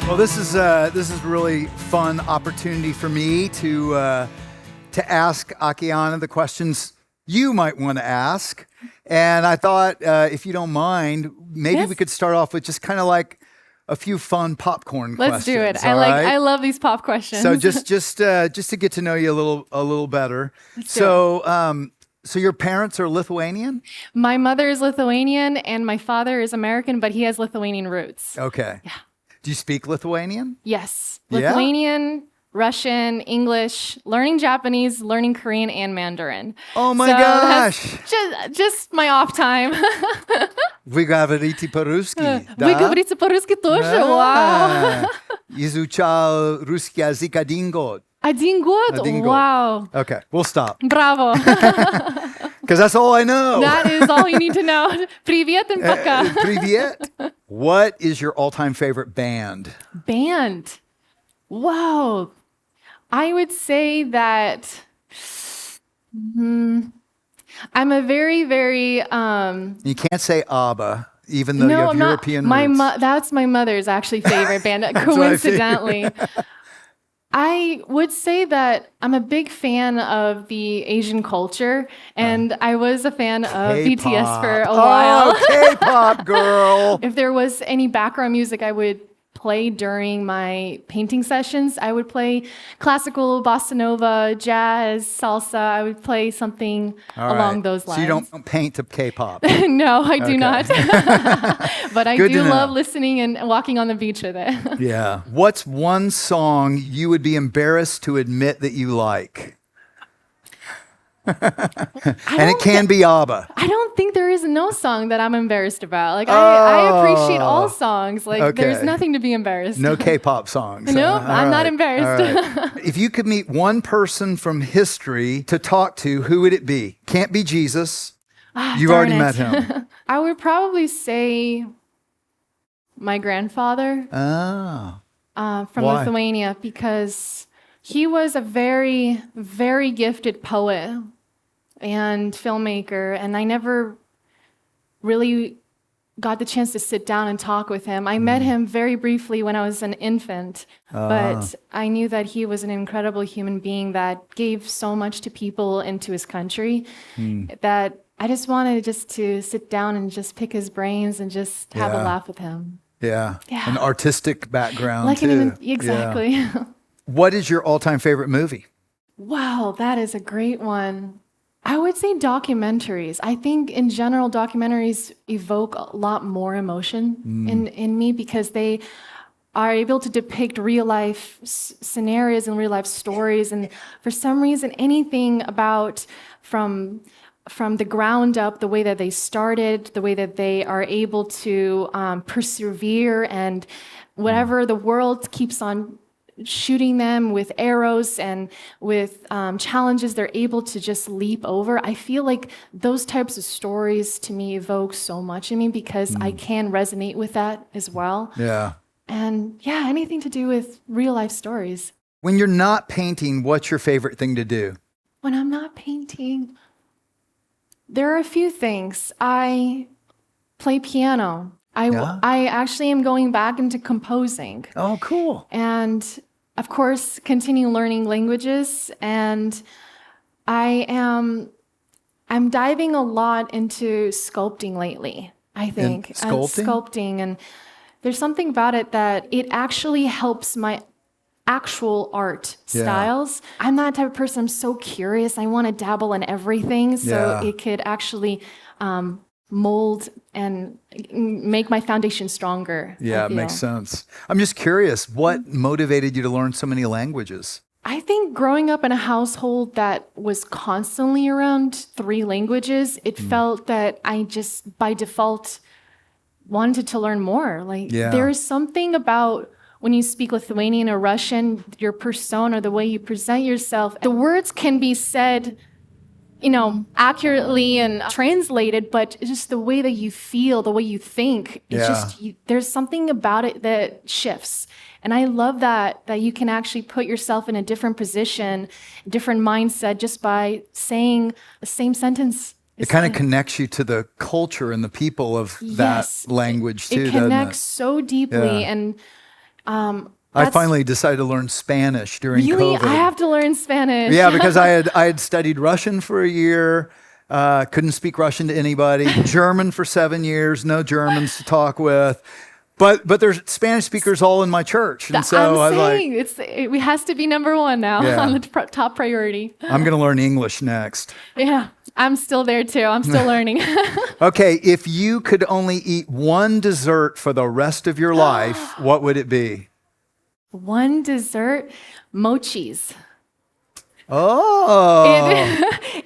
Well, this is a really fun opportunity for me to ask Akiane the questions you might want to ask. And I thought, if you don't mind, maybe we could start off with just kind of like a few fun popcorn questions. Let's do it. Right? I love these pop questions. So just to get to know you a little better. So your parents are Lithuanian? My mother is Lithuanian and my father is American, but he has Lithuanian roots. Okay. Yeah. Do you speak Lithuanian? Yes. Yeah? Lithuanian, Russian, English, learning Japanese, learning Korean, and Mandarin. Oh my gosh. Just my off time. Вы говорите по-русски, да? Вы говорите по-русски тоже? Вау. Изучал русский язык 1 год. 1 год? 1 год. Wow. Okay, we'll stop. Bravo. Because that's all I know. That is all you need to know. Привет and пока. Привет. What is your all-time favorite band? Band. Wow. I would say that I'm a very, very... You can't say ABBA, even though you have European roots. That's my mother's actually favorite band, coincidentally. I would say that I'm a big fan of the Asian culture, and I was a fan of K-pop. BTS for a while. Oh, K-pop girl. If there was any background music I would play during my painting sessions, I would play classical, bossa nova, jazz, salsa. I would play something along those lines. So you don't paint to K-pop? No, I do not. But I Good do to know. love listening and walking on the beach with it. Yeah. What's one song you would be embarrassed to admit that you like? And it can be ABBA. I don't think there is no song that I'm embarrassed about. Like I appreciate all songs. Like there's nothing to be embarrassed. No K-pop songs. No, All I'm not right. embarrassed. All right. If you could meet one person from history to talk to, who would it be? Can't be Jesus. You've Darn already it. met him. I would probably say my grandfather Oh. from Why? Lithuania, because he was a very, very gifted poet and filmmaker, and I never really got the chance to sit down and talk with him. I met him very briefly when I was an infant, but I knew that he was an incredible human being that gave so much to people and to his country that I just wanted to sit down and just pick his brains and just have a laugh with him. Yeah. Yeah. An artistic background, Like too. exactly. Yeah. What is your all-time favorite movie? Wow, that is a great one. I would say documentaries. I think in general, documentaries evoke a lot more emotion in me because they are able to depict real life scenarios and real life stories. And for some reason, anything about from the ground up, the way that they started, the way that they are able to persevere, and whatever the world keeps on shooting them with arrows and with challenges they're able to just leap over. I feel like those types of stories to me evoke so much in me because I can resonate with that as well. Yeah. And yeah, anything to do with real life stories. When you're not painting, what's your favorite thing to do? When I'm not painting, there are a few things. I play piano. I actually am going back into composing. Oh, cool. And of course, continue learning languages. And I'm diving a lot into sculpting lately, I think. Sculpting? And there's something about it that it actually helps my actual art styles. I'm that type of person. I'm so curious. I want to dabble in everything so it could actually mold and make my foundation stronger. Yeah, it makes sense. I'm just curious, what motivated you to learn so many languages? I think growing up in a household that was constantly around 3 languages, it felt that I just by default wanted to learn more. Like there is something about when you speak Lithuanian or Russian, your persona, the way you present yourself, the words can be said, accurately and translated, but it's just the way that you feel, the way you think, it's just, there's something about it that shifts. And I love that you can actually put yourself in a different position, different mindset just by saying the same sentence. It kind of connects you to the culture and the people of that language too, It doesn't connects so deeply. Yeah. And I finally decided to learn Spanish during Really, COVID. I have to learn Spanish. Yeah, because I had studied Russian for a year, couldn't speak Russian to anybody. German for 7 years, no Germans to talk with. But there's Spanish speakers all in my church, and so I'm I saying like, it has to be number one now Yeah. on the top priority. I'm going to learn English next. Yeah, I'm still there too. I'm still learning. Okay, if you could only eat one dessert for the rest of your life, what would it be? One dessert, mochis. Oh,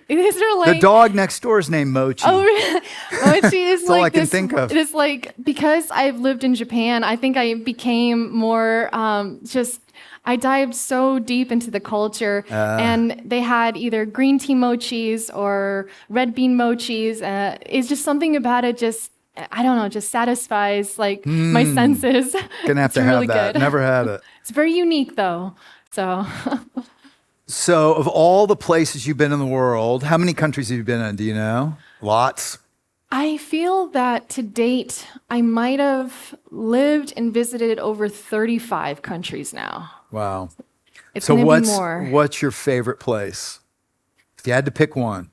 These are like the dog next door is named Mochi. Oh, really? Mochi is all like I can this. think of. It's like because I've lived in Japan, I think I became more I dived so deep into the culture, and they had either green tea mochis or red bean mochis. It's just something about it. Just I don't know, just satisfies like my senses. Gonna have It's to have really that. good. Never had it. It's very unique though. So So, of all the places you've been in the world, how many countries have you been in? Do you know? Lots. I feel that to date, I might have lived and visited over 35 countries now. Wow. It's So going to be more. what's your favorite place? If you had to pick one.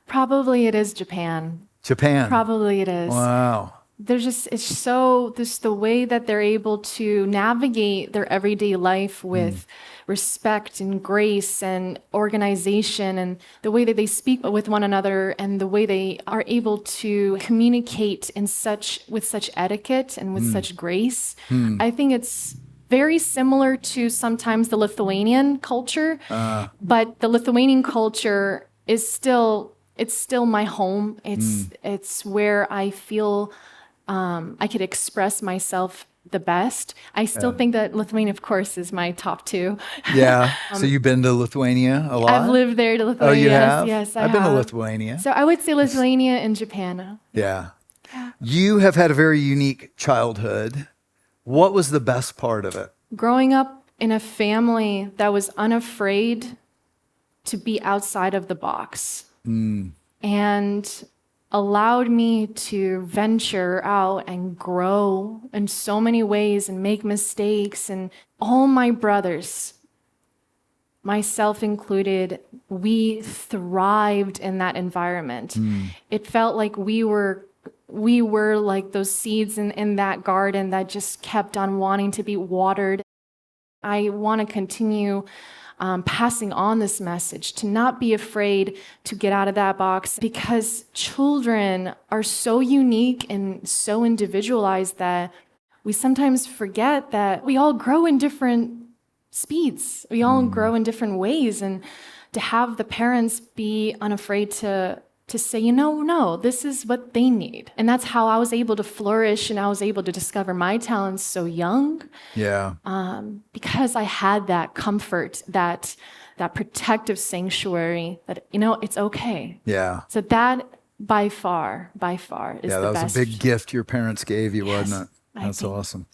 Probably it is Japan. Japan. Probably it is. Wow. It's so, the way that they're able to navigate their everyday life with respect and grace and organization, and the way that they speak with one another, and the way they are able to communicate with such etiquette and with such grace. I think it's very similar to sometimes the Lithuanian culture, but the Lithuanian culture is still my home. It's where I feel I could express myself the best. I still think that Lithuania, of course, is my top two. Yeah. So you've been to Lithuania a lot? I've lived there to Lithuania. Oh, you have? Yes, I I've been to have. Lithuania. So I would say Lithuania and Japan. Yeah. You have had a very unique childhood. What was the best part of it? Growing up in a family that was unafraid to be outside of the box and allowed me to venture out and grow in so many ways and make mistakes. And all my brothers, myself included, we thrived in that environment. It felt like we were like those seeds in that garden that just kept on wanting to be watered. I want to continue passing on this message, to not be afraid to get out of that box, because children are so unique and so individualized that we sometimes forget that we all grow in different speeds. We all grow in different ways, and to have the parents be unafraid to say, no, this is what they need. And that's how I was able to flourish, and I was able to discover my talents so young. Yeah. Because I had that comfort, that protective sanctuary that, it's okay. Yeah. So that by far is the best. Yeah, that was a big gift your parents gave you, wasn't it? That's think. awesome.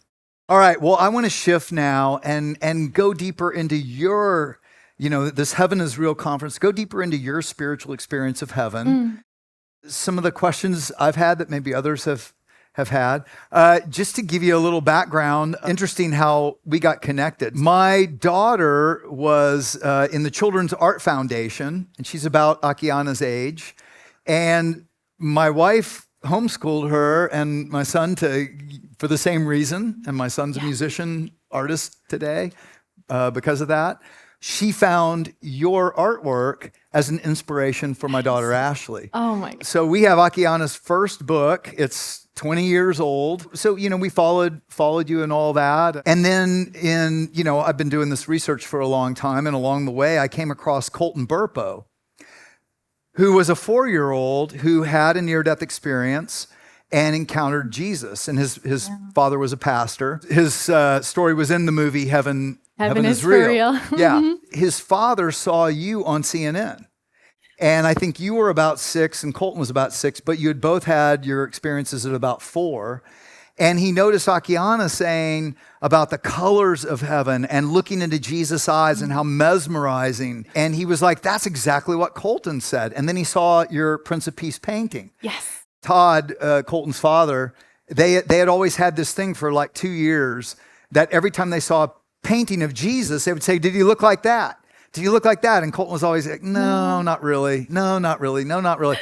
All right. Well, I want to shift now and go deeper into your, this Heaven is Real conference. Go deeper into your spiritual experience of heaven. Some of the questions I've had that maybe others have had. Just to give you a little background, interesting how we got connected. My daughter was in the Children's Art Foundation, and she's about Akiane's age. And my wife homeschooled her and my son for the same reason. And my son's a musician, artist today because of that. She found your artwork as an inspiration for my daughter, Ashley. Oh my God. So we have Akiane's first book. It's 20 years old. So, we followed you and all that. And then I've been doing this research for a long time. And along the way, I came across Colton Burpo, who was a 4-year-old who had a near-death experience and encountered Jesus. And his father was a pastor. His story was in the movie Heaven is Real. Yeah. His father saw you on CNN. And I think you were about 6 and Colton was about 6, but you had both had your experiences at about 4. And he noticed Akiane saying about the colors of heaven and looking into Jesus' eyes and how mesmerizing. And he was like, that's exactly what Colton said. And then he saw your Prince of Peace painting. Yes. Todd, Colton's father, they had always had this thing for like 2 years that every time they saw a painting of Jesus, they would say, did he look like that? Did he look like that? And Colton was always like, no, not really. No, not really. No, not really.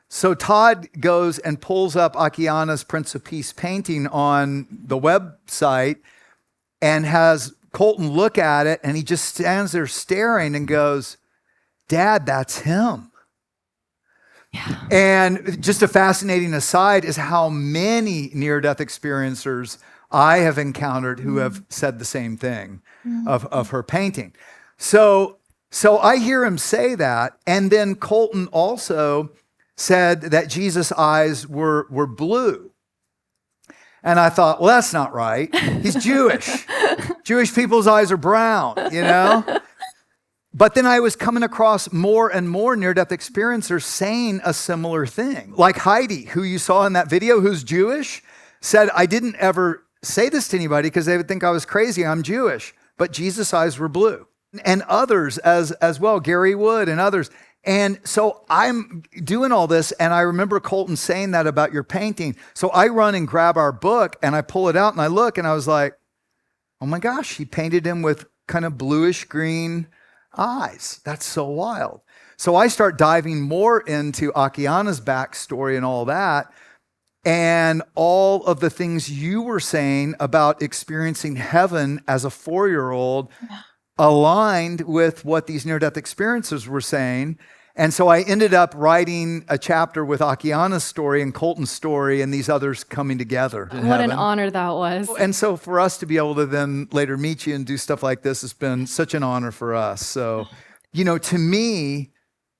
So Todd goes and pulls up Akiane's Prince of Peace painting on the website and has Colton look at it, and he just stands there staring and goes, Dad, that's him. Yeah. And just a fascinating aside is how many near-death experiencers I have encountered who have said the same thing of her painting. So I hear him say that, and then Colton also said that Jesus' eyes were blue. And I thought, well, that's not right. He's Jewish. Jewish people's eyes are brown, you know? But then I was coming across more and more near-death experiencers saying a similar thing. Like Heidi, who you saw in that video, who's Jewish, said, I didn't ever say this to anybody because they would think I was crazy. I'm Jewish. But Jesus' eyes were blue. And others as well, Gary Wood and others. And so I'm doing all this, and I remember Colton saying that about your painting. So I run and grab our book, and I pull it out, and I look, and I was like, oh my gosh, he painted him with kind of bluish green eyes. That's so wild. So I start diving more into Akiane's backstory and all that, and all of the things you were saying about experiencing heaven as a 4-year-old aligned with what these near-death experiencers were saying. And so I ended up writing a chapter with Akiane's story and Colton's story and these others coming together in What heaven. an honor that was. And so for us to be able to then later meet you and do stuff like this has been such an honor for us. So, to me,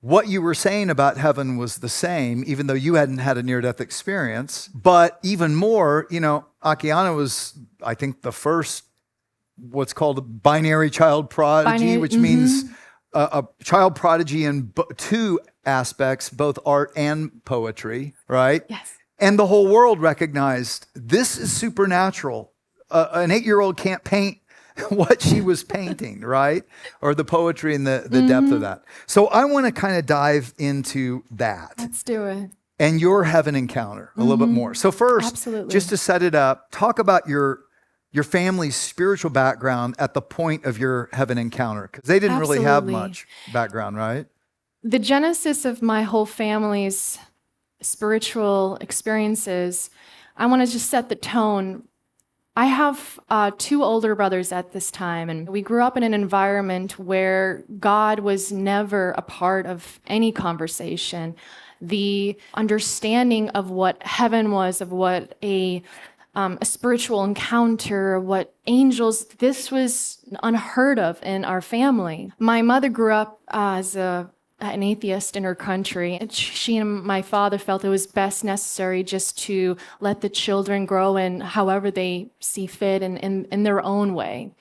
what you were saying about heaven was the same, even though you hadn't had a near-death experience. But even more, Akiane was, I think, the first what's called a binary child prodigy, which means a child prodigy in two aspects, both art and poetry, right? Yes. And the whole world recognized this is supernatural. An 8-year-old can't paint what she was painting, right? Or the poetry and the depth of that. So I want to kind of dive into that. Let's do it. And your heaven encounter a little bit more. So first, Absolutely. just to set it up, talk about your family's spiritual background at the point of your heaven encounter, because they didn't really have much background, right? The genesis of my whole family's spiritual experiences, I want to just set the tone. I have 2 older brothers at this time, and we grew up in an environment where God was never a part of any conversation. The understanding of what heaven was, of what a spiritual encounter, what angels, this was unheard of in our family. My mother grew up as an atheist in her country. She and my father felt it was best necessary just to let the children grow in however they see fit and in their own way.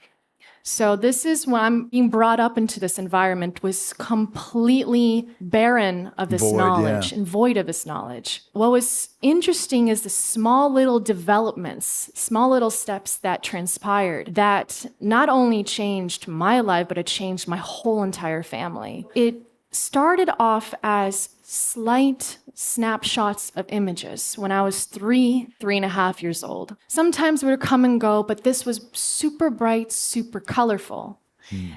So this is when I'm being brought up into this environment, was completely barren of this knowledge and void of this knowledge. What was interesting is the small little developments, small little steps that transpired that not only changed my life, but it changed my whole entire family. It started off as slight snapshots of images when I was 3.5 years old. Sometimes it would come and go, but this was super bright, super colorful.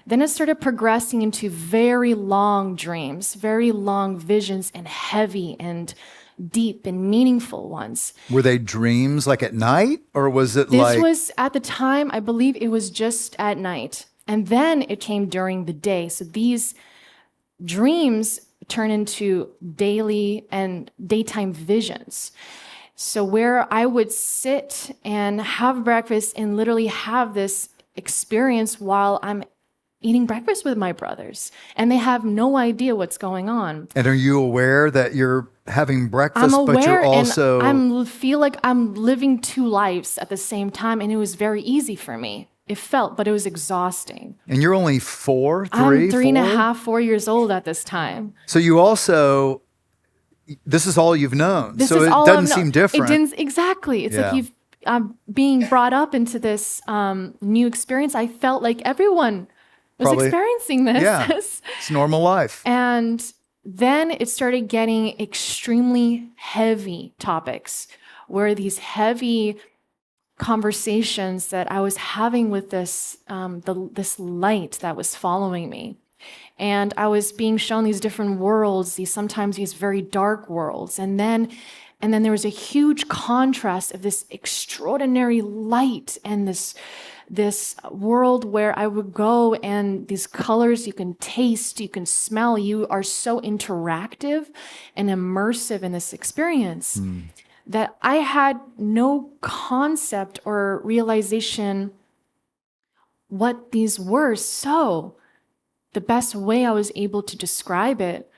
Then it started progressing into very long dreams, very long visions, and heavy and deep and meaningful ones. Were they dreams like at night, or was it This was, at the time, I believe it was just at night. And then it came during the day. So these dreams turn into daily and daytime visions. So where I would sit and have breakfast and literally have this experience while I'm eating breakfast with my brothers, and they have no idea what's going on. And are you aware that you're having breakfast, I'm aware, but you're also... and I feel like I'm living 2 lives at the same time, and it was very easy for me. It felt, but it was exhausting. And you're only 4, 3, I'm 3.5, 4 years old at this time. So you also, this is all you've known. So it doesn't seem different. It didn't, exactly. It's like I'm being brought up into this new experience. I felt like everyone was experiencing this. Yeah, it's normal life. And then it started getting extremely heavy topics, where these heavy conversations that I was having with this light that was following me. And I was being shown these different worlds, sometimes these very dark worlds. And then there was a huge contrast of this extraordinary light and this world where I would go, and these colors you can taste, you can smell, you are so interactive and immersive in this experience that I had no concept or realization what these were. So the best way I was able to describe it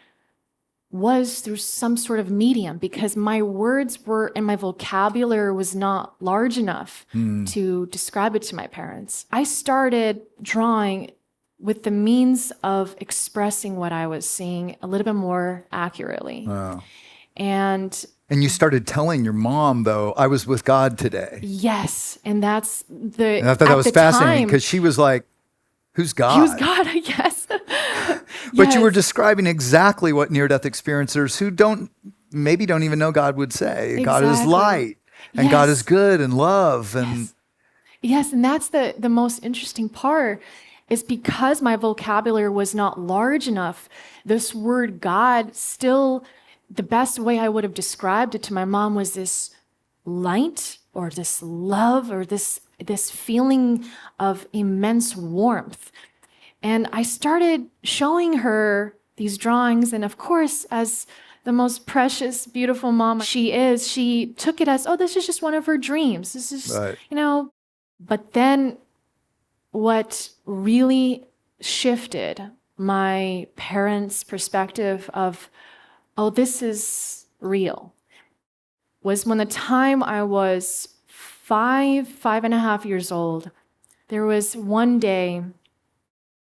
was through some sort of medium, because my words were and my vocabulary was not large enough to describe it to my parents. I started drawing with the means of expressing what I was seeing a little bit more accurately. Wow. And you started telling your mom, though, I was with God today. yes, and that's the. And I thought that was fascinating, because she was like, who's God? He was God, yes. But you were describing exactly what near-death experiencers who maybe don't even know God would say. God is light, and God is good and love. And yes, and that's the most interesting part, is because my vocabulary was not large enough, this word God still, the best way I would have described it to my mom was this light or this love or this feeling of immense warmth. And I started showing her these drawings. And of course, as the most precious, beautiful mom she is, she took it as, oh, this is just one of her dreams. This is, right. But then what really shifted my parents' perspective of, oh, this is real, was when the time I was 5.5 years old. There was one day,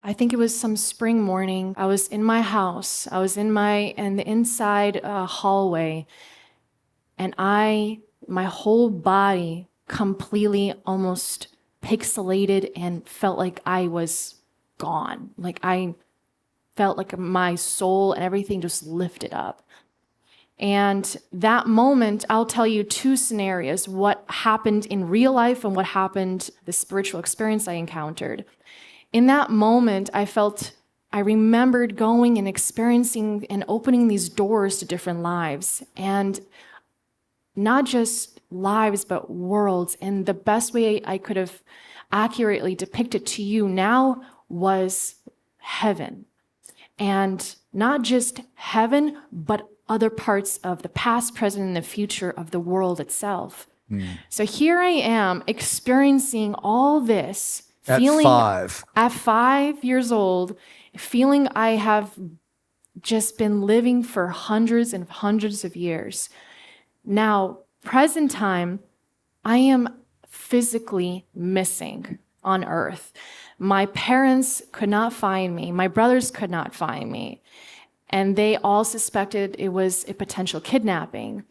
I think it was some spring morning, I was in my house. I was in the inside hallway, and my whole body completely almost pixelated and felt like I was gone. Like I felt like my soul and everything just lifted up. And that moment, I'll tell you two scenarios, what happened in real life and what happened, the spiritual experience I encountered. In that moment, I remembered going and experiencing and opening these doors to different lives, and not just lives, but worlds. And the best way I could have accurately depicted to you now was heaven. And not just heaven, but other parts of the past, present, and the future of the world itself. So here I am experiencing all this, feeling at 5 years old, feeling I have just been living for hundreds and hundreds of years. Now, present time, I am physically missing on earth. My parents could not find me. My brothers could not find me. And they all suspected it was a potential kidnapping.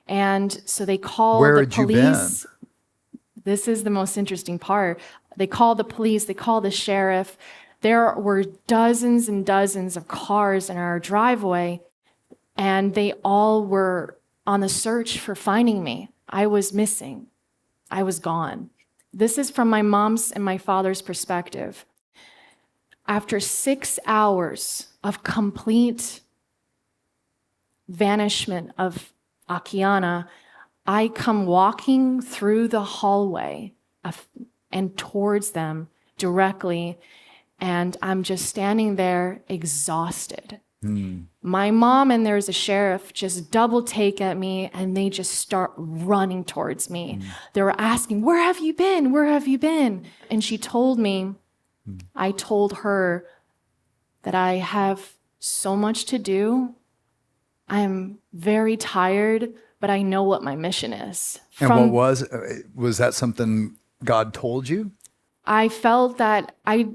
And so they called the police. Where had you been? This is the most interesting part. They called the police, they called the sheriff. There were dozens and dozens of cars in our driveway, and they all were on the search for finding me. I was missing. I was gone. This is from my mom's and my father's perspective. After 6 hours of complete vanishment of Akiane, I come walking through the hallway and towards them directly, and I'm just standing there exhausted. My mom and there's a sheriff just double take at me, and they just start running towards me. They were asking, where have you been? Where have you been? And she told me, I told her that I have so much to do. I'm very tired, but I know what my mission is. And what was that something God told you? I felt that I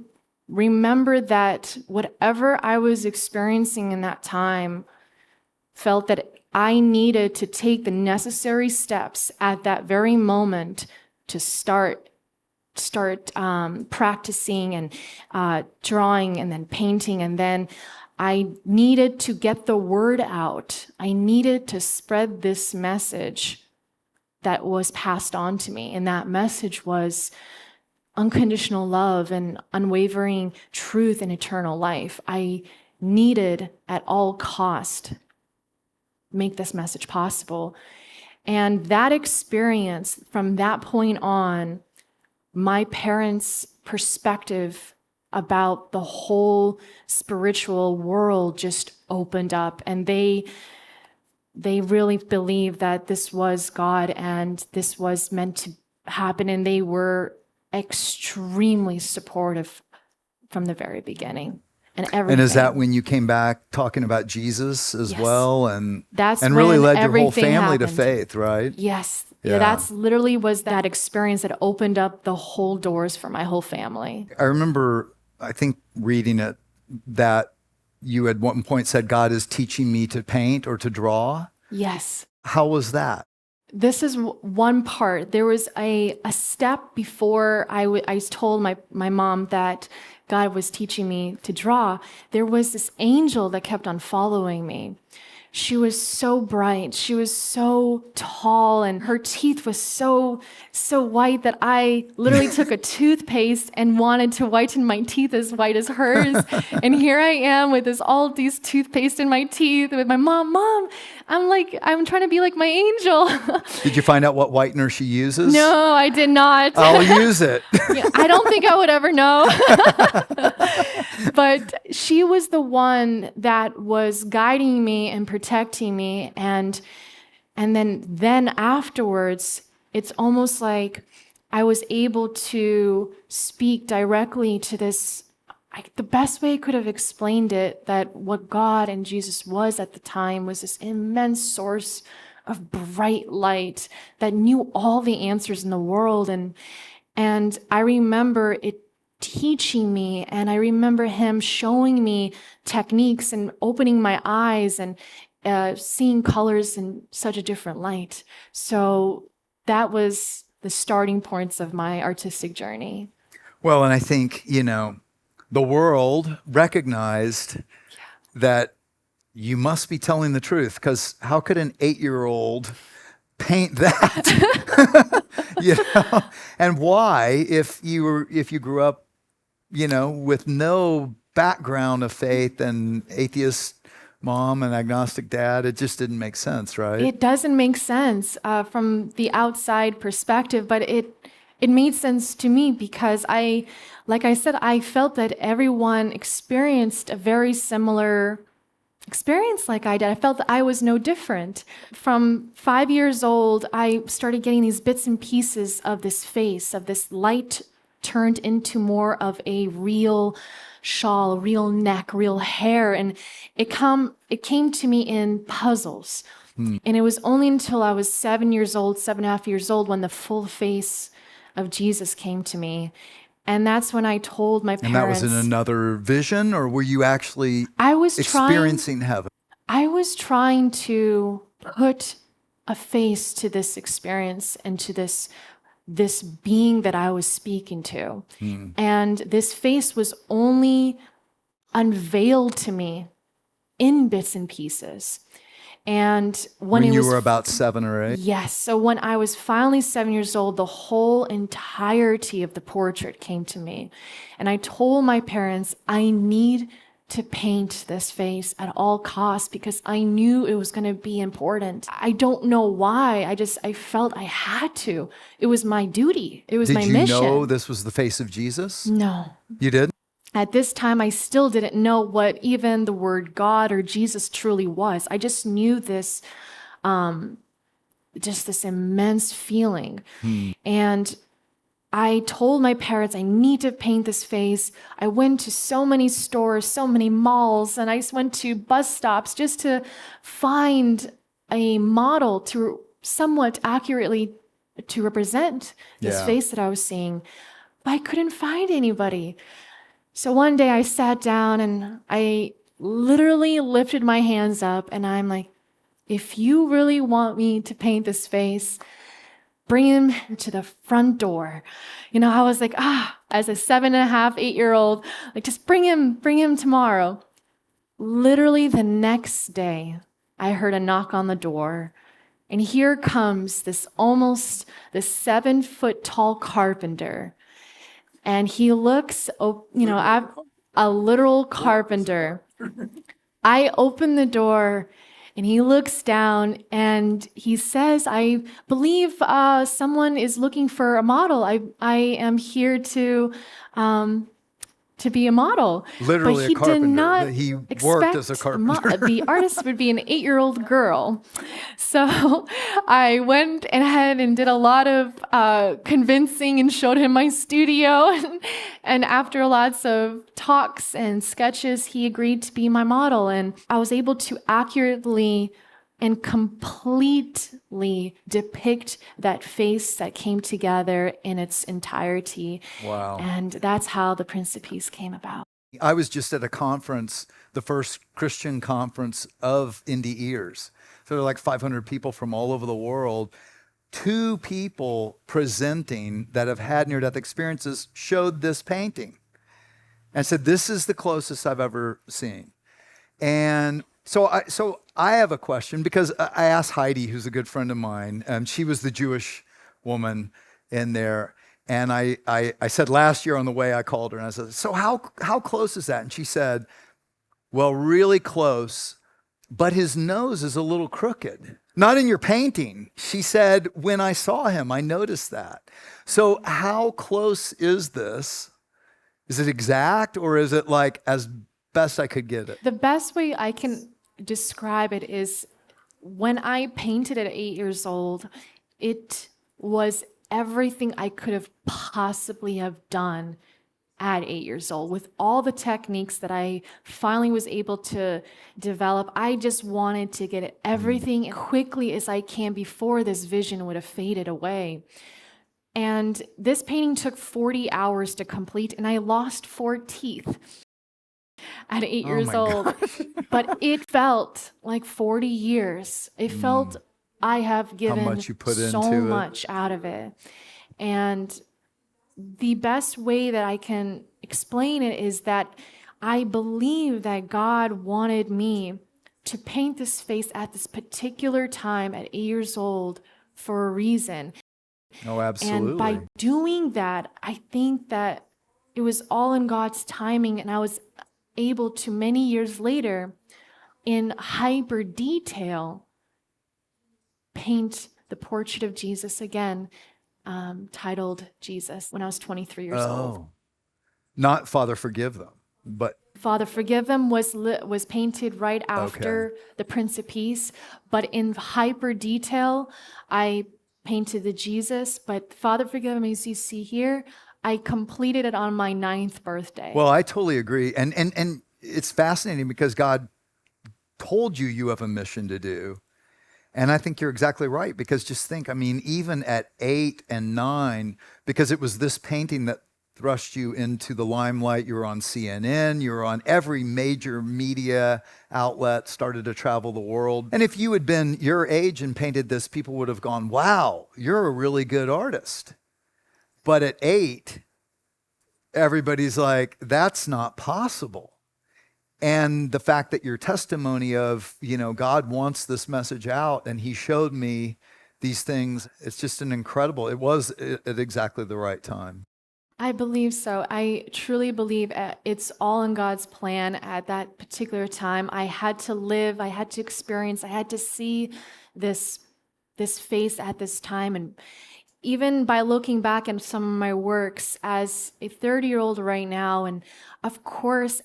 remembered that whatever I was experiencing in that time, felt that I needed to take the necessary steps at that very moment to start practicing and drawing and then painting. And then I needed to get the word out. I needed to spread this message that was passed on to me. And that message was unconditional love and unwavering truth and eternal life. I needed at all cost make this message possible. And that experience, from that point on, my parents' perspective about the whole spiritual world just opened up, and they really believed that this was God and this was meant to happen, and they were extremely supportive from the very beginning. And everything. And is that when you came back talking about Jesus as well, and that's really when led your whole everything family to happened. faith, right? Yes. Yeah. Yeah, that's literally was that experience that opened up the whole doors for my whole family. I remember, I think, reading it that you at one point said, God is teaching me to paint or to draw. Yes. How was that? This is one part. There was a step before I told my mom that God was teaching me to draw. There was this angel that kept on following me. She was so bright. She was so tall, and her teeth was so white that I literally took a toothpaste and wanted to whiten my teeth as white as hers. And here I am with all these toothpaste in my teeth with my mom. Mom, I'm trying to be like my angel. Did you find out what whitener she uses? No, I did not. I'll use it. Yeah, I don't think I would ever know. But she was the one that was guiding me and protecting me. And then afterwards, it's almost like I was able to speak directly to this. The best way I could have explained it, that what God and Jesus was at the time was this immense source of bright light that knew all the answers in the world. And I remember it teaching me, and I remember him showing me techniques and opening my eyes and seeing colors in such a different light. So that was the starting points of my artistic journey. Well, and I think, the world recognized that you must be telling the truth, because how could an 8-year-old paint that? And why, if you grew up, with no background of faith and atheist mom and agnostic dad, it just didn't make sense, right? It doesn't make sense from the outside perspective, but it made sense to me because like I said, I felt that everyone experienced a very similar experience like I did. I felt that I was no different. From 5 years old, I started getting these bits and pieces of this face, of this light turned into more of a real shawl, real neck, real hair. And it came to me in puzzles. And it was only until I was 7 years old, 7.5 years old, when the full face of Jesus came to me. And that's when I told my parents. And that was in another vision, or were you actually experiencing heaven? I was trying to put a face to this experience and to this being that I was speaking to. And this face was only unveiled to me in bits and pieces. And when you were about 7 or 8? Yes. So when I was finally 7 years old, the whole entirety of the portrait came to me. And I told my parents, I need to paint this face at all costs because I knew it was going to be important. I don't know why. I felt I had to. It was my duty. It was my mission. Did you know this was the face of Jesus? No. You did? At this time, I still didn't know what even the word God or Jesus truly was. I just knew this, just this immense feeling. And I told my parents, I need to paint this face. I went to so many stores, so many malls, and I went to bus stops just to find a model to somewhat accurately to represent this face that I was seeing. But I couldn't find anybody. So one day I sat down and I literally lifted my hands up and I'm like, if you really want me to paint this face, bring him to the front door. I was like, as a 7.5, 8-year-old, like just bring him tomorrow. Literally the next day, I heard a knock on the door And here comes this 7-foot tall carpenter. And he looks, I'm a literal carpenter. I open the door and he looks down and he says, I believe someone is looking for a model. I am here to be a model. Literally but he a carpenter. Did not He worked as a carpenter. The artist would be an 8-year-old girl. So I went ahead and did a lot of convincing and showed him my studio. And after lots of talks and sketches, he agreed to be my model. And I was able to accurately and completely depict that face that came together in its entirety. Wow. And that's how the Prince of Peace came about. I was just at a conference, the first Christian conference of Indie Ears. So there are like 500 people from all over the world. 2 people presenting that have had near-death experiences showed this painting and said, this is the closest I've ever seen. And so I have a question, because I asked Heidi, who's a good friend of mine, and she was the Jewish woman in there. And I said last year on the way, I called her and I said, so how close is that? And she said, well, really close, but his nose is a little crooked. Not in your painting. She said, when I saw him, I noticed that. So how close is this? Is it exact, or is it like as best I could get it? The best way I can describe it is when I painted at 8 years old, it was everything I could have possibly have done at 8 years old. With all the techniques that I finally was able to develop, I just wanted to get everything quickly as I can before this vision would have faded away. And this painting took 40 hours to complete, and I lost 4 teeth at 8 years old. But it felt like 40 years. It felt I have given much you put so into it. much out of it. And the best way that I can explain it is that I believe that God wanted me to paint this face at this particular time at 8 years old for a reason. Oh, absolutely. And by doing that, I think that it was all in God's timing, and I was able to, many years later, in hyper detail, paint the portrait of Jesus again, titled Jesus, when I was 23 years old. Not Father Forgive Them, but Father Forgive Them was painted right after the Prince of Peace, but in hyper detail, I painted the Jesus, but Father Forgive Them, as you see here, I completed it on my 9th birthday. Well, I totally agree. And it's fascinating because God told you have a mission to do. And I think you're exactly right, because just think, I mean, even at 8 and 9, because it was this painting that thrust you into the limelight. You were on CNN, you were on every major media outlet, started to travel the world. And if you had been your age and painted this, people would have gone, wow, you're a really good artist. But at 8, everybody's like, that's not possible. And the fact that your testimony of, God wants this message out and he showed me these things, it's just an incredible, it was at exactly the right time. I believe so. I truly believe it's all in God's plan at that particular time. I had to live, I had to experience, I had to see this face at this time. And even by looking back at some of my works as a 30-year-old right now, and of course,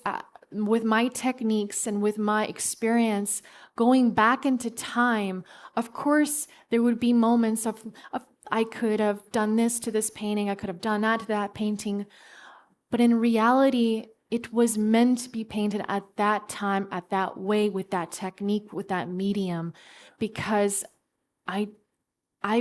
with my techniques and with my experience going back into time, of course, there would be moments of I could have done this to this painting, I could have done that to that painting. But in reality, it was meant to be painted at that time, at that way, with that technique, with that medium, because I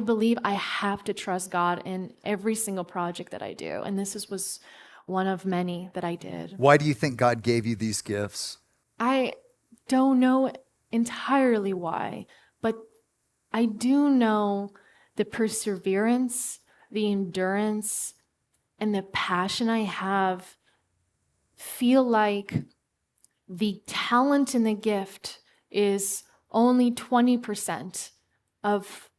believe I have to trust God in every single project that I do. And this was one of many that I did. Why do you think God gave you these gifts? I don't know entirely why, but I do know the perseverance, the endurance, and the passion I have feel like the talent and the gift is only 20% of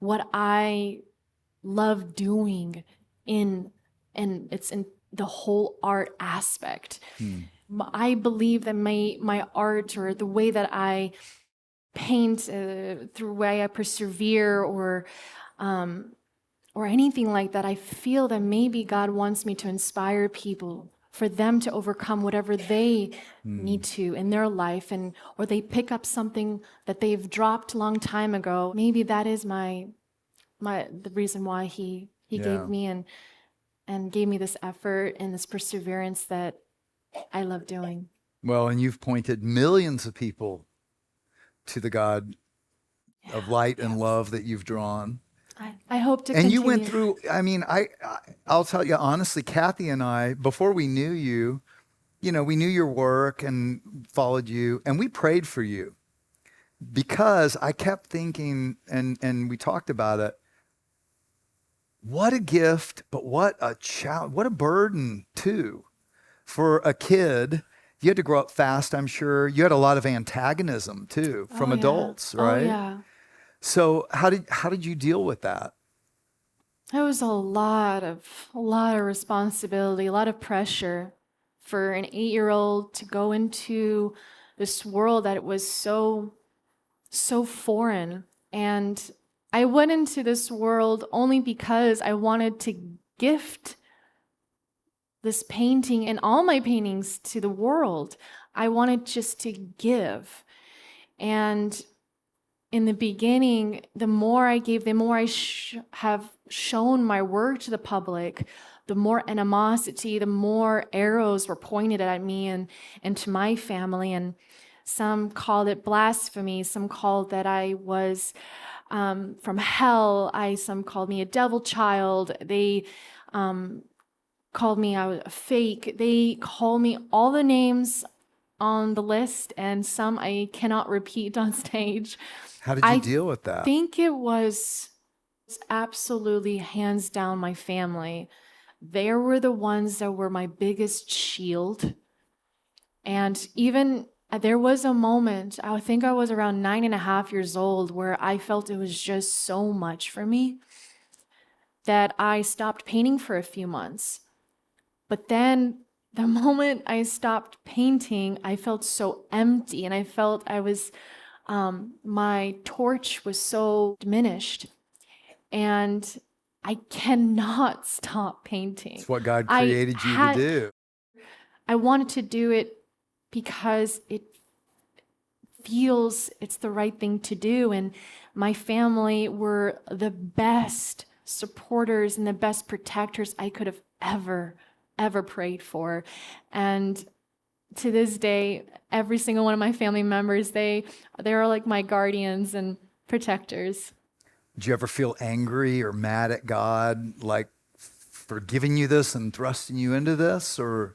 what I love doing and it's in the whole art aspect. I believe that my art, or the way that I paint, through the way I persevere, or anything like that, I feel that maybe God wants me to inspire people, for them to overcome whatever they need to in their life, and or they pick up something that they've dropped a long time ago. Maybe that is the reason why he gave me and gave me this effort and this perseverance that I love doing. Well, and you've pointed millions of people to the God of light and love that you've drawn. I hope to And continue. you went through, I mean, I'll tell you honestly, Kathy and I, before we knew you, we knew your work and followed you, and we prayed for you, because I kept thinking, and we talked about it, what a gift, but what a challenge, what a burden too, for a kid. You had to grow up fast, I'm sure. You had a lot of antagonism too from adults, right? Oh, yeah. So how did you deal with that? It was a lot of responsibility, a lot of pressure for an 8-year-old to go into this world that was so foreign. And I went into this world only because I wanted to gift this painting and all my paintings to the world. I wanted just to give. And in the beginning, the more I gave, the more I have shown my work to the public, the more animosity, the more arrows were pointed at me and to my family. And some called it blasphemy. Some called that I was from hell. Some called me a devil child. They called me a fake. They called me all the names on the list, and some I cannot repeat on stage. How did you deal with that? I think it was absolutely hands down my family. They were the ones that were my biggest shield. And even there was a moment, I think I was around 9.5 years old, where I felt it was just so much for me that I stopped painting for a few months. But then the moment I stopped painting, I felt so empty, and I felt I was, my torch was so diminished, and I cannot stop painting. It's what God created you to do. I wanted to do it because it feels it's the right thing to do, and my family were the best supporters and the best protectors I could have ever prayed for. And to this day, every single one of my family members, they are like my guardians and protectors. Did you ever feel angry or mad at God, like for giving you this and thrusting you into this, or?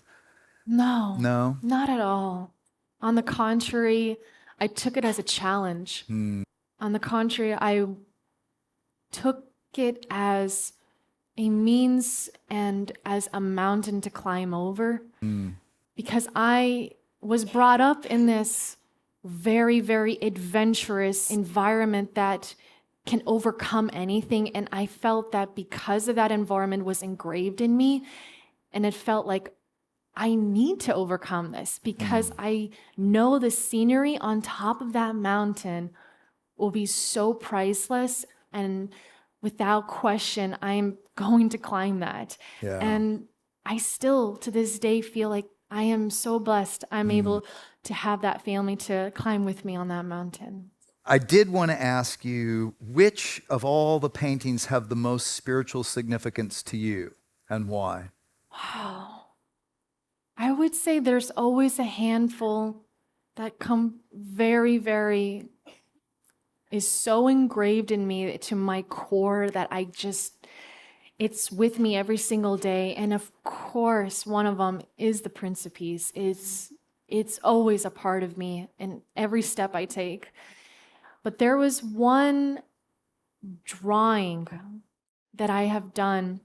No, not at all. On the contrary, I took it as a challenge. On the contrary, I took it as a means and as a mountain to climb over, because I was brought up in this very, very adventurous environment that can overcome anything. And I felt that because of that environment was engraved in me, and it felt like I need to overcome this, because I know the scenery on top of that mountain will be so priceless, and without question, I'm going to climb that. Yeah. And I still, to this day, feel like I am so blessed I'm able to have that family to climb with me on that mountain. I did want to ask you, which of all the paintings have the most spiritual significance to you, and why? Wow. I would say there's always a handful that come very, very, is so engraved in me to my core that it's with me every single day. And of course, one of them is the Prince of Peace. It's always a part of me in every step I take. But there was one drawing that I have done.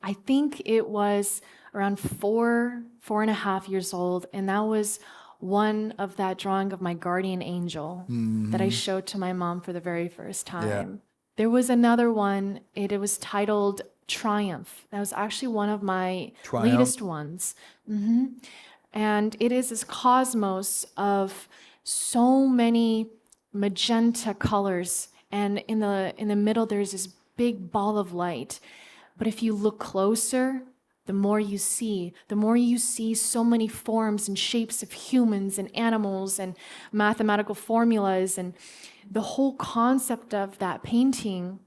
I think it was around 4.5 years old, and that was one of that drawing of my guardian angel that I showed to my mom for the very first time. There was another one, it was titled Triumph. That was actually one of my latest ones. And it is this cosmos of so many magenta colors, and in the middle there's this big ball of light. But if you look closer, the more you see so many forms and shapes of humans and animals and mathematical formulas. And the whole concept of that painting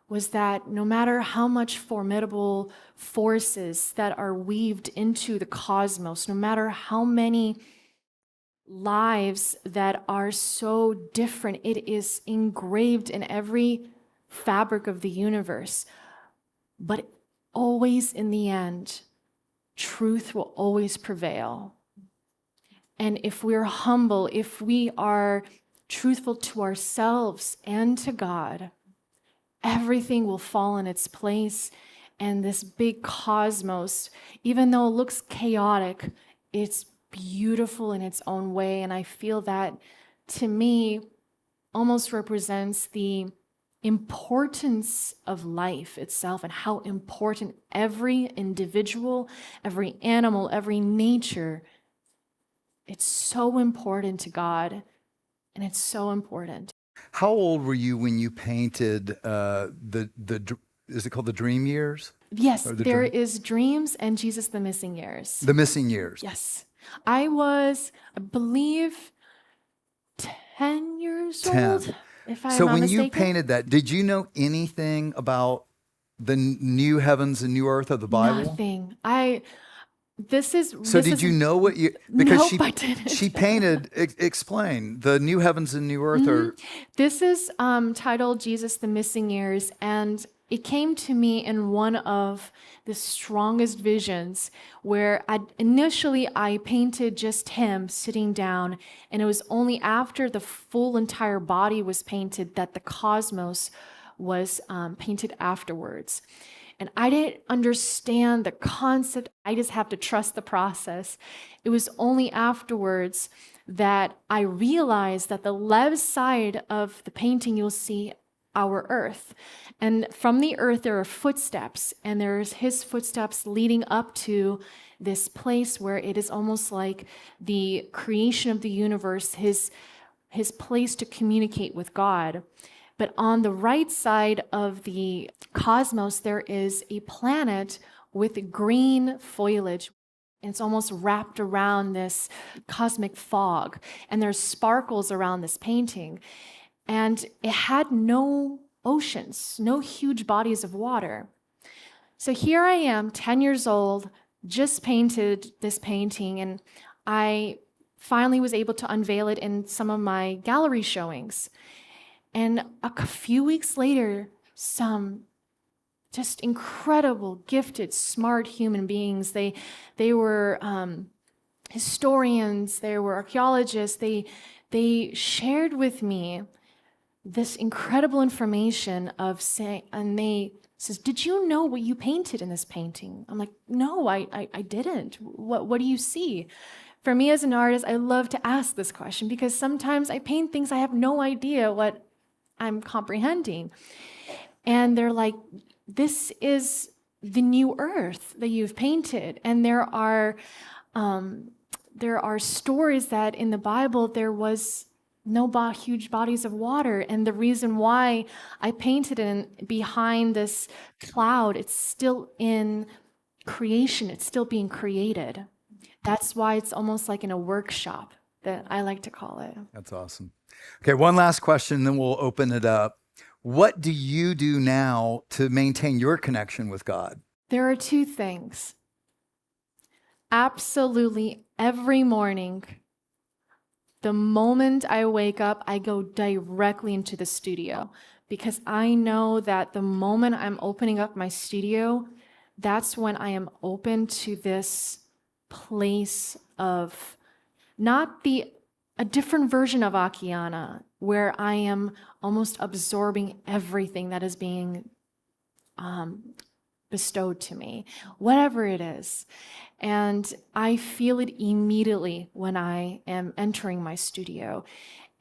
was that no matter how much formidable forces that are weaved into the cosmos, no matter how many lives that are so different, it is engraved in every fabric of the universe. But always in the end, truth will always prevail. And if we're humble, if we are truthful to ourselves and to God, everything will fall in its place. And this big cosmos, even though it looks chaotic, it's beautiful in its own way. And I feel that, to me, almost represents the importance of life itself and how important every individual, every animal, every nature, it's so important to God, and it's so important. How old were you when you painted is it called the Dream Years? Yes, there is Dreams and Jesus the Missing Years. The Missing Years. Yes. I was, I believe, 10 years 10. old, if I'm So not when mistaken. you painted that, did you know anything about the new heavens and new earth of the Bible? Nothing. So did you know what you, because Nope, I didn't. she painted, explain, the new heavens and new earth are, This is titled Jesus the Missing Years, and it came to me in one of the strongest visions where initially I painted just him sitting down, and it was only after the full entire body was painted that the cosmos was painted afterwards. And I didn't understand the concept. I just have to trust the process. It was only afterwards that I realized that the left side of the painting, you'll see our earth. And from the earth, there are footsteps, and there's his footsteps leading up to this place where it is almost like the creation of the universe, his place to communicate with God. But on the right side of the cosmos, there is a planet with green foliage. And it's almost wrapped around this cosmic fog. And there's sparkles around this painting. And it had no oceans, no huge bodies of water. So here I am, 10 years old, just painted this painting. And I finally was able to unveil it in some of my gallery showings. And a few weeks later, some just incredible, gifted, smart human beings. They were historians, they were archaeologists. They shared with me this incredible information of saying, and they says, "Did you know what you painted in this painting?" I'm like, "No, I didn't. What do you see?" For me as an artist, I love to ask this question because sometimes I paint things I have no idea what I'm comprehending. And they're like, "This is the new earth that you've painted." And there are stories that in the Bible there was no huge bodies of water. And the reason why I painted it behind this cloud, it's still in creation. It's still being created. That's why it's almost like in a workshop, that I like to call it. That's awesome. Okay, one last question, then we'll open it up. What do you do now to maintain your connection with God? There are two things. Absolutely every morning, the moment I wake up, I go directly into the studio because I know that the moment I'm opening up my studio, that's when I am open to this place of a different version of Akiane, where I am almost absorbing everything that is being bestowed to me, whatever it is. And I feel it immediately when I am entering my studio.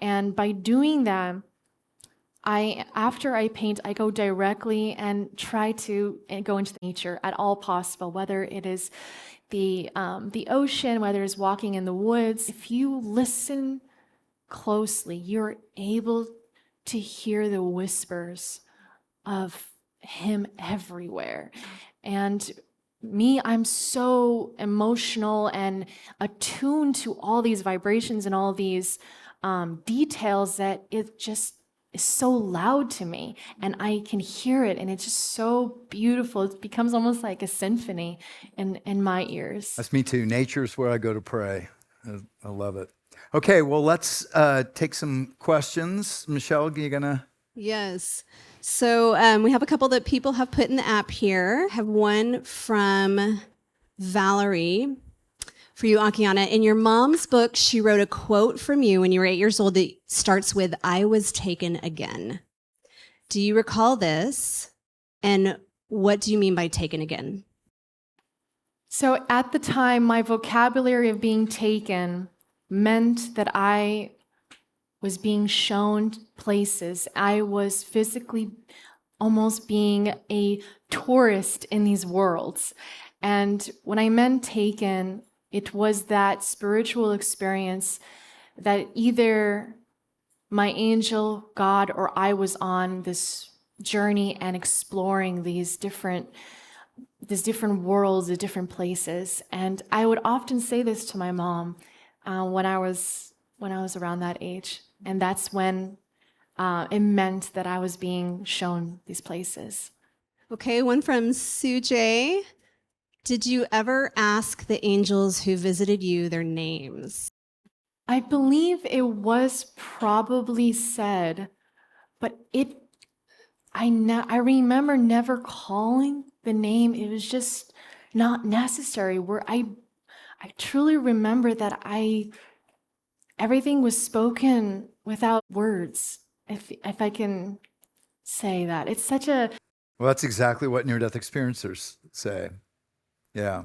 And by doing that, after I paint, I go directly and try to go into nature at all possible, whether it is the ocean, whether it's walking in the woods. If you listen closely, you're able to hear the whispers of him everywhere. And me, I'm so emotional and attuned to all these vibrations and all these details that it just is so loud to me, and I can hear it, and it's just so beautiful. It becomes almost like a symphony in my ears. That's me too. Nature's where I go to pray. I love it. Okay, well, let's take some questions. Michelle, are you gonna? Yes. So we have a couple that people have put in the app here. I have one from Valerie for you, Akiane. In your mom's book, she wrote a quote from you when you were 8 years old that starts with, "I was taken again." Do you recall this? And what do you mean by taken again? So at the time, my vocabulary of being taken meant that I was being shown places. I was physically almost being a tourist in these worlds. And when I meant taken, it was that spiritual experience that either my angel, God, or I was on this journey and exploring these different worlds, the different places. And I would often say this to my mom when I was around that age. And that's when it meant that I was being shown these places. Okay, one from Sujay. Did you ever ask the angels who visited you their names? I believe it was probably said, but I remember never calling the name. It was just not necessary. Where I truly remember that everything was spoken without words, if I can say that. It's such a... Well, that's exactly what near-death experiencers say. Yeah.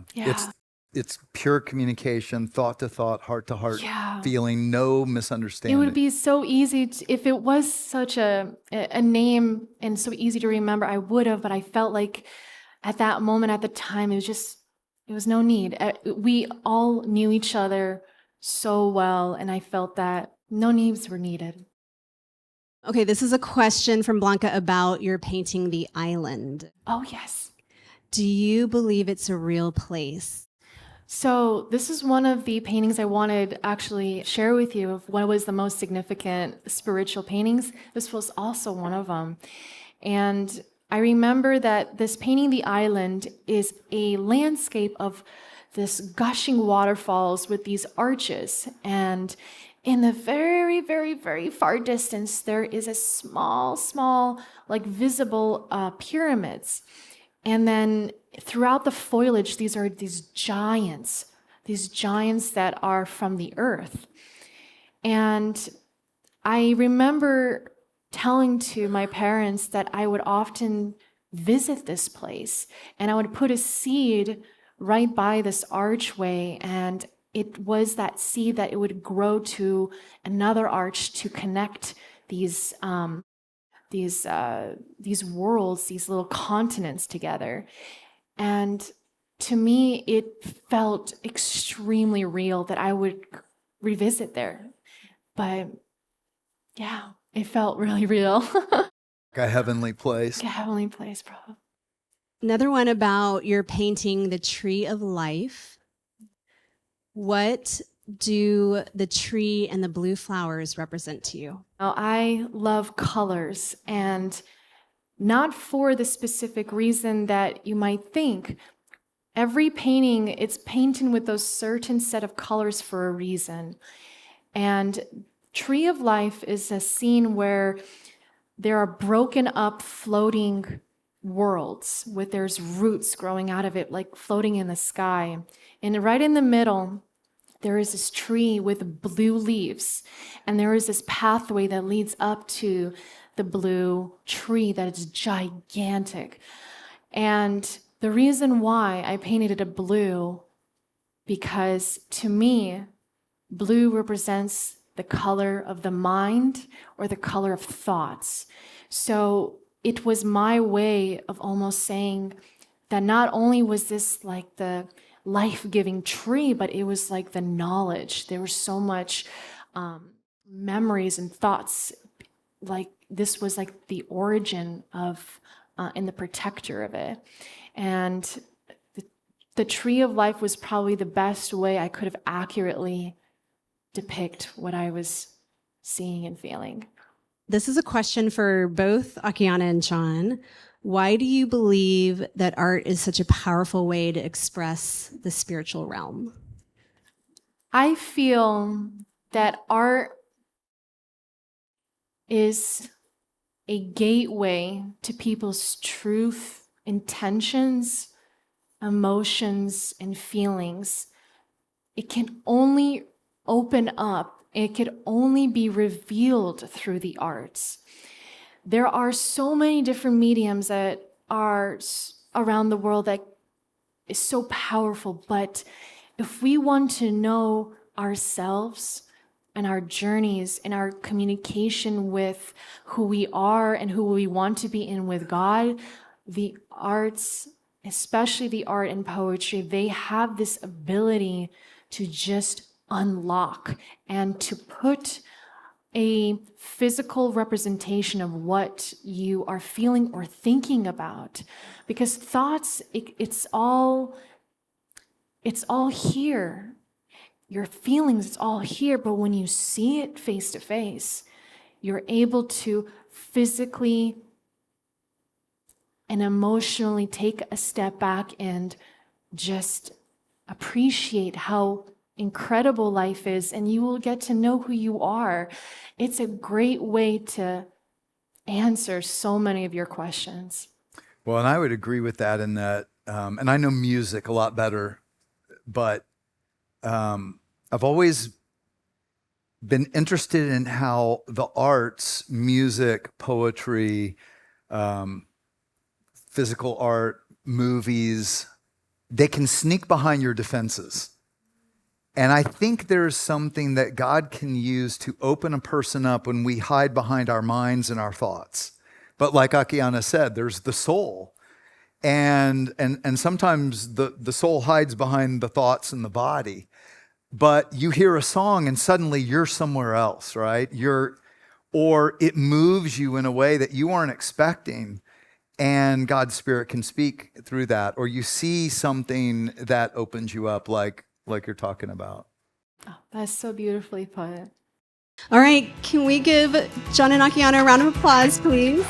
It's pure communication, thought to thought, heart to heart, feeling, no misunderstanding. It would be so easy if it was such a name and so easy to remember, I would have, but I felt like at that moment, at the time, it was no need. We all knew each other so well, and I felt that no needs were needed. Okay, this is a question from Blanca about your painting The Island. Oh, yes. Do you believe it's a real place? So this is one of the paintings I wanted to actually share with you of what was the most significant spiritual paintings. This was also one of them. And I remember that this painting, The Island, is a landscape of this gushing waterfalls with these arches. And in the very, very, very far distance, there is a small, like visible pyramids. And then throughout the foliage, these are these giants that are from the earth. And I remember telling to my parents that I would often visit this place, and I would put a seed right by this archway, and it was that seed that it would grow to another arch to connect these worlds, these little continents together. And to me, it felt extremely real that I would revisit there. But yeah, it felt really real. Like a heavenly place. Like a heavenly place, probably. Another one about your painting, The Tree of Life. What do the tree and the blue flowers represent to you? Now, I love colors, and not for the specific reason that you might think. Every painting, it's painted with those certain set of colors for a reason. And Tree of Life is a scene where there are broken up floating worlds with there's roots growing out of it, like floating in the sky. And right in the middle, there is this tree with blue leaves, and there is this pathway that leads up to the blue tree that is gigantic. And The reason why I painted it a blue, because to me, blue represents the color of the mind or the color of thoughts. So it was my way of almost saying that not only was this like the life-giving tree, but it was like the knowledge. There was so much memories and thoughts. Like this was like the origin of and the protector of it. And the tree of life was probably the best way I could have accurately depict what I was seeing and feeling. This is a question for both Akiane and John. Why do you believe that art is such a powerful way to express the spiritual realm? I feel that art is a gateway to people's truth, intentions, emotions, and feelings. It can only open up, it could only be revealed through the arts. There are so many different mediums that are around the world that is so powerful, but if we want to know ourselves and our journeys and our communication with who we are and who we want to be in with God, the arts, especially the art and poetry, they have this ability to just unlock and to put a physical representation of what you are feeling or thinking about. Because thoughts, it's all here. Your feelings, it's all here, but when you see it face to face, you're able to physically and emotionally take a step back and just appreciate how incredible life is, and you will get to know who you are. It's a great way to answer so many of your questions. Well, and I would agree with that in that, and I know music a lot better, but I've always been interested in how the arts, music, poetry, physical art, movies, they can sneak behind your defenses. And I think there's something that God can use to open a person up when we hide behind our minds and our thoughts. But like Akiane said, there's the soul. And sometimes the soul hides behind the thoughts and the body. But you hear a song and suddenly you're somewhere else, right? Or it moves you in a way that you weren't expecting. And God's Spirit can speak through that. Or you see something that opens you up like you're talking about. Oh, that's so beautifully put. All right, can we give John and Akiane a round of applause, please?